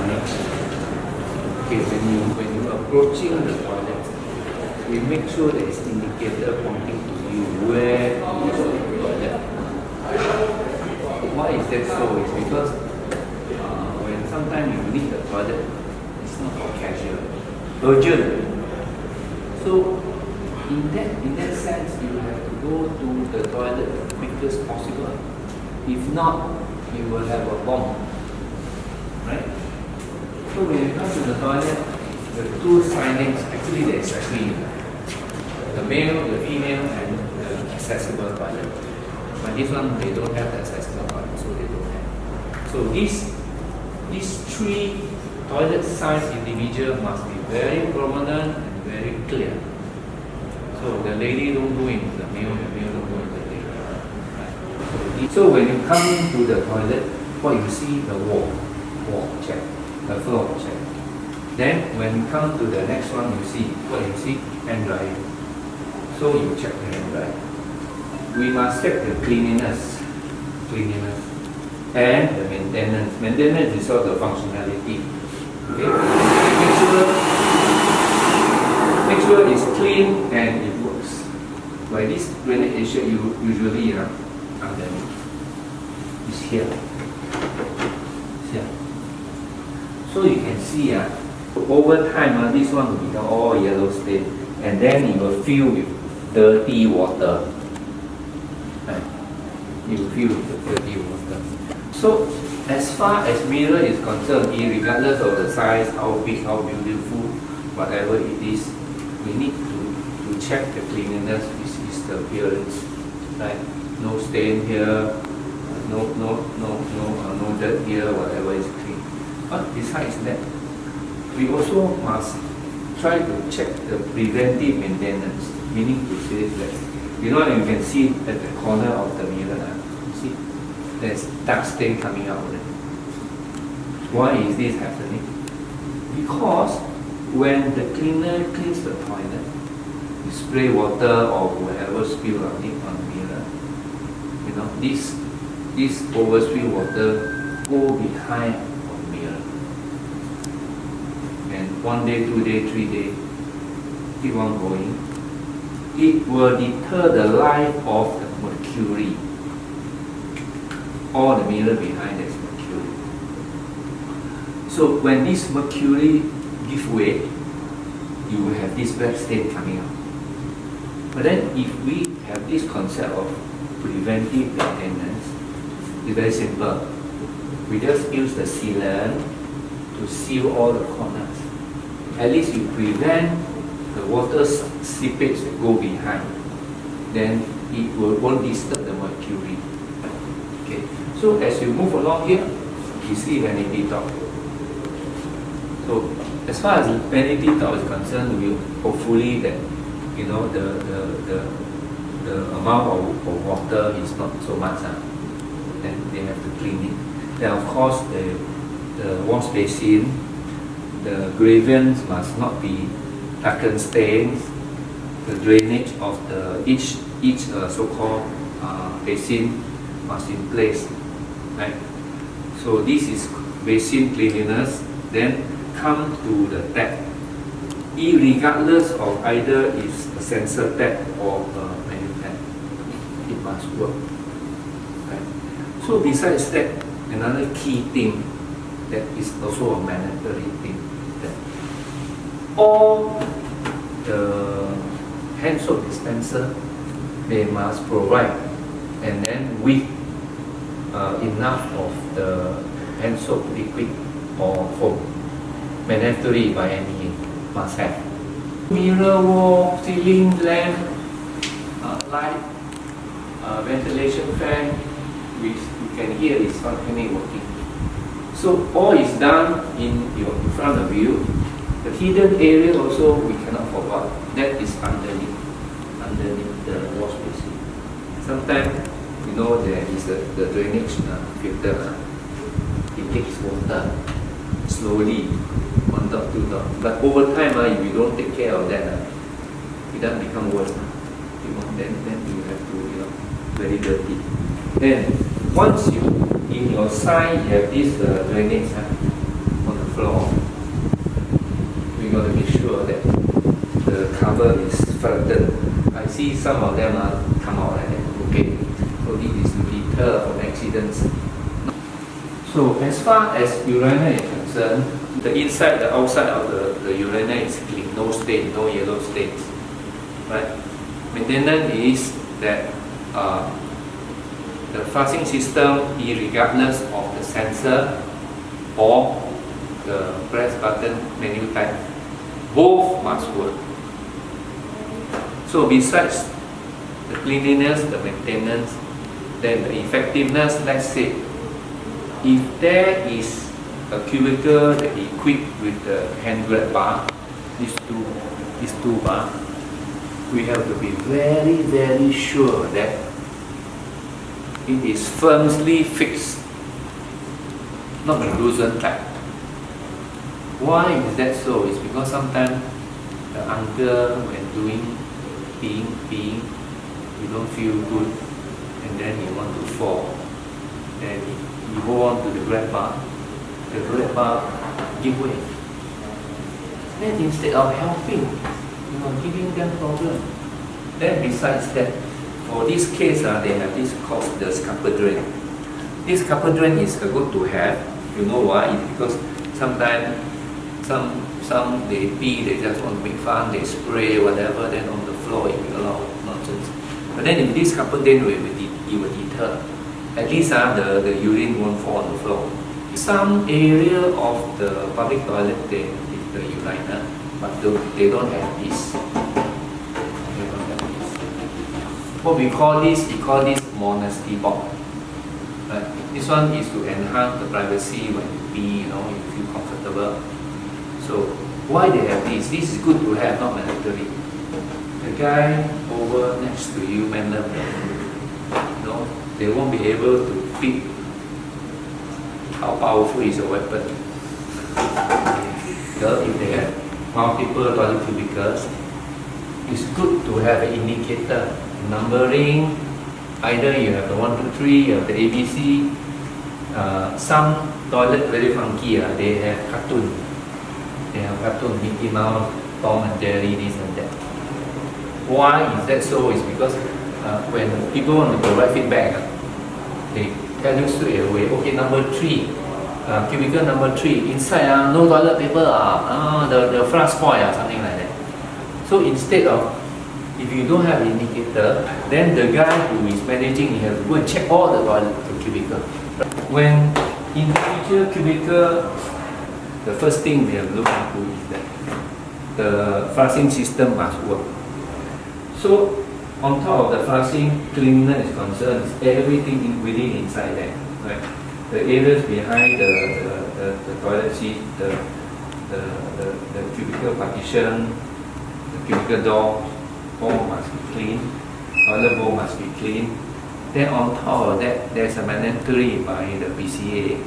signage. Okay, when you approaching the toilet, we make sure there is indicator pointing to you where is the toilet. Why is that so? It's because when sometimes you need the toilet, it's not for casual, urgent. So in that sense, you have to go to the toilet as quick as possible. If not, you will have a bomb, right? So when you come to the toilet, the two signage, actually there is actually the male, the female, and the accessible toilet. But this one, they don't have the accessible toilet, so they don't have. So these three toilet size individual must be very prominent and very clear. So the lady don't go into the male don't go into the lady. Right? So when you come into the toilet, what you see, the wall check, the floor check. Then when you come to the next one, you see, what you see, hand dryer. So you check the hand dryer. We must check the cleanliness, and the maintenance. Maintenance is all the functionality. Okay? Make sure it's clean and it works. By this drainage issue, you usually underneath. It's here. It's here. So you can see over time this one will become all yellow stain, and then it will fill with dirty water. You will fill with the dirty water. So as far as mirror is concerned, regardless of the size, how big, how beautiful, whatever it is, we need to check the cleanliness. This is the appearance, right? No stain here, no dirt here, whatever is clean. But besides that, we also must try to check the preventive maintenance, meaning to say that, you can see at the corner of the mirror, you see, there's dark stain coming out there. Why is this happening? Because when the cleaner cleans the toilet, you spray water or whatever spill on it on the mirror, this overspill water go behind on the mirror. And 1 day, 2 day, 3 day, keep on going. It will deter the life of the mercury. All the mirror behind is mercury. So when this mercury give way, you will have this black stain coming out. But then if we have this concept of preventive maintenance, it's very simple. We just use the sealant to seal all the corners. At least you prevent the water seepage that go behind. Then it won't disturb the mercury. Okay. So as you move along here, you see vanity top. So as far as vanity top is concerned, we hopefully that the amount of water is not so much. Then they have to clean it. Then of course the wash basin, the gradients must not be darkened stains. The drainage of each so-called basin must in place, right? So this is basin cleanliness. Then come to the tap. Irregardless of either is a sensor tap or a manual tap, it must work. Right? So besides that, another key thing that is also a mandatory thing, that all the hand soap dispenser, they must provide, and then with enough of the hand soap liquid or foam, mandatory by any must have. Mirror, wall, ceiling, lamp, light, ventilation fan, which you can hear is functioning, working. So all is done in front of you. The hidden area also we cannot forget. That is underneath the wash basin. Sometimes there is the drainage filter. It takes water slowly, 1 dot, 2 dot. But over time, if you don't take care of that, it doesn't become worse. Then you have to, very dirty. Then once in your side you have this drainage on the floor, we got to make sure that the cover is flattened. I see some of them come out like that. Okay, so this is to deter from accidents. So as far as urinal is concerned, the inside, the outside of the urinal is clean, no stain, no yellow stains. Right? Maintenance is that the flushing system, regardless of the sensor or the press button menu type, both must work. So besides the cleanliness, the maintenance, then the effectiveness, let's say, if there is a cubicle that equipped with the hand grab bar, these two bar, we have to be very, very sure that it is firmly fixed, not a loosened type. Why is that so? It's because sometimes the uncle, when doing peeing, you don't feel good, and then you want to fall. Then you hold on to the grab bar give way. Then instead of helping, you are giving them problem. Then besides that, for this case, they have this called the scupper drain. This scupper drain is good to have. You know why? It's because sometimes some they pee, they just want to make fun, they spray whatever, then on the floor it will a lot of nonsense. But then if this scupper drain it will deter. At least the urine won't fall on the floor. Some area of the public toilet they have the urinal, but they don't have this. What we call this modesty box. Right? This one is to enhance the privacy when you pee, you feel comfortable. So why they have this? This is good to have, not mandatory. The guy over next to you, they won't be able to pick how powerful is a weapon. So if they have multiple toilet cubicles, it's good to have an indicator, numbering. Either you have the 1, 2, 3, you have the ABC. Some toilet very funky, they have cartoon. They have cartoon, Mickey Mouse, Tom and Jerry, this and that. Why is that so? It's because when people want to provide feedback, they tell you straight away, okay, number 3, cubicle number 3, inside no toilet paper, the flask spoil, something like that. So instead of, if you don't have an indicator, then the guy who is managing, he has to go and check all the toilet cubicle. When individual cubicle, the first thing we have to look into is that the flushing system must work. So on top of the flushing, cleanliness is concerned, is everything within inside there. Right? The areas behind the toilet seat, the cubicle partition, the cubicle door, all must be clean. Toilet bowl must be clean. Then on top of that, there's a mandatory by the PCA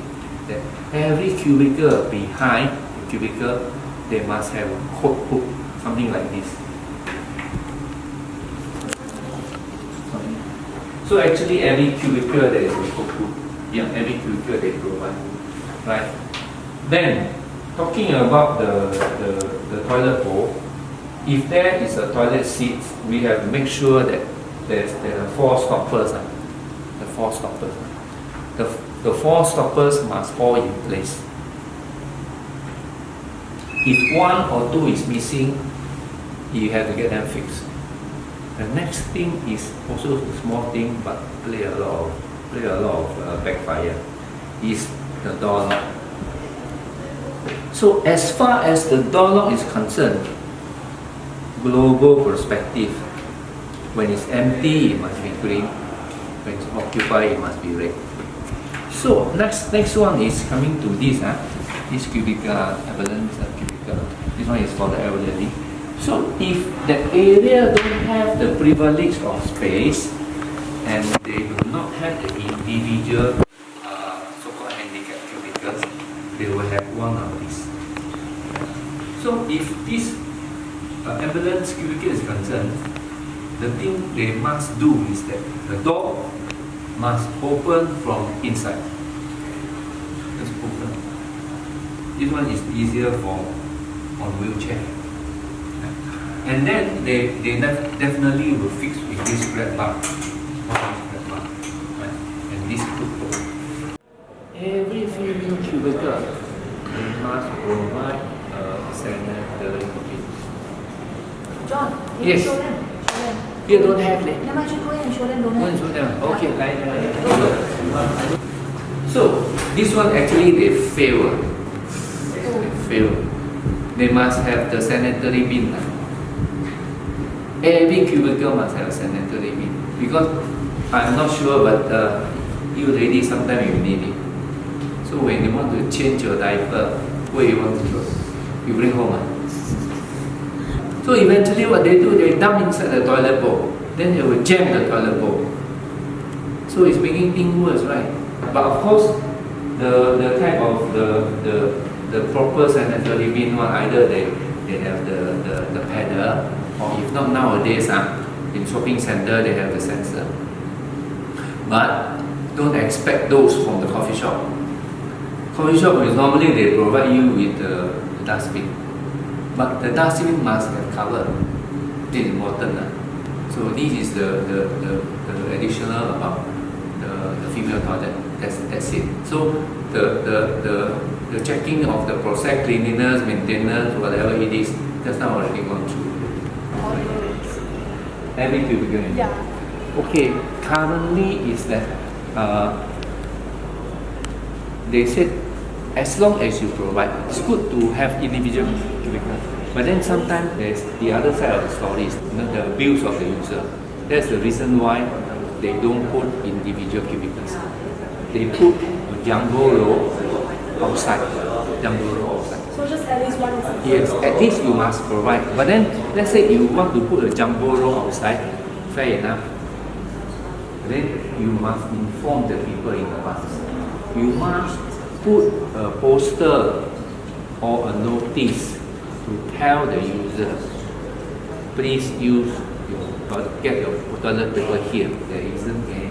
that every cubicle behind the cubicle, they must have a coat hook, something like this. So actually every cubicle there is a coat hook. Yeah, every cubicle they provide. Right? Then, talking about the toilet bowl, if there is a toilet seat, we have to make sure that there are 4 stoppers. The 4 stoppers. The 4 stoppers must all in place. If 1 or 2 is missing, you have to get them fixed. The next thing is also a small thing, but play a lot of backfire, is the door lock. So as far as the door lock is concerned, global perspective, when it's empty, it must be green. When it's occupied, it must be red. So next one is coming to this cubicle, ambulance cubicle. This one is for the elderly. So if the area don't have the privilege of space, and they do not have the individual so-called handicap cubicles, they will have one of these. So if this ambulance cubicle is concerned, the thing they must do is that the door must open from inside. Just open. This one is easier for on wheelchair. And then they definitely will fix with this grab bar. Right? And this football. Every female cubicle, they must provide a sanitary bin. John, Yes. show them. Show them. Here don't have it. Never mind, you go and show them, don't Go have. and show them. Okay, So this one actually they fail. They fail. They must have the sanitary bin. Every cubicle must have a sanitary bin because I'm not sure, but you ladies sometimes you need it. So when you want to change your diaper, where you want to go? You bring home. So eventually what they do, they dump inside the toilet bowl. Then they will jam the toilet bowl. So it's making things worse, right? But of course, the type of the proper sanitary bin one, either they have the pedal, or if not nowadays, in shopping center they have the sensor. But don't expect those from the coffee shop. Coffee shop is normally they provide you with the dustbin. But the dustbin must have cover. This is important. So this is the additional about the female toilet. That's it. So the checking of the process, cleanliness, maintenance, whatever it is, just now already gone through. Every cubicle. Yeah. Okay. Currently is that they said as long as you provide, it's good to have individual cubicles. But then sometimes there's the other side of the story is the abuse of the user. That's the reason why they don't put individual cubicles. They put a jumbo row outside. Jumbo row outside. So just at least one is. Yes, at least you must provide. But then let's say you want to put a jumbo row outside, fair enough. Then you must inform the people in advance. You must put a poster or a notice to tell the user, please use get your toilet paper here. There isn't any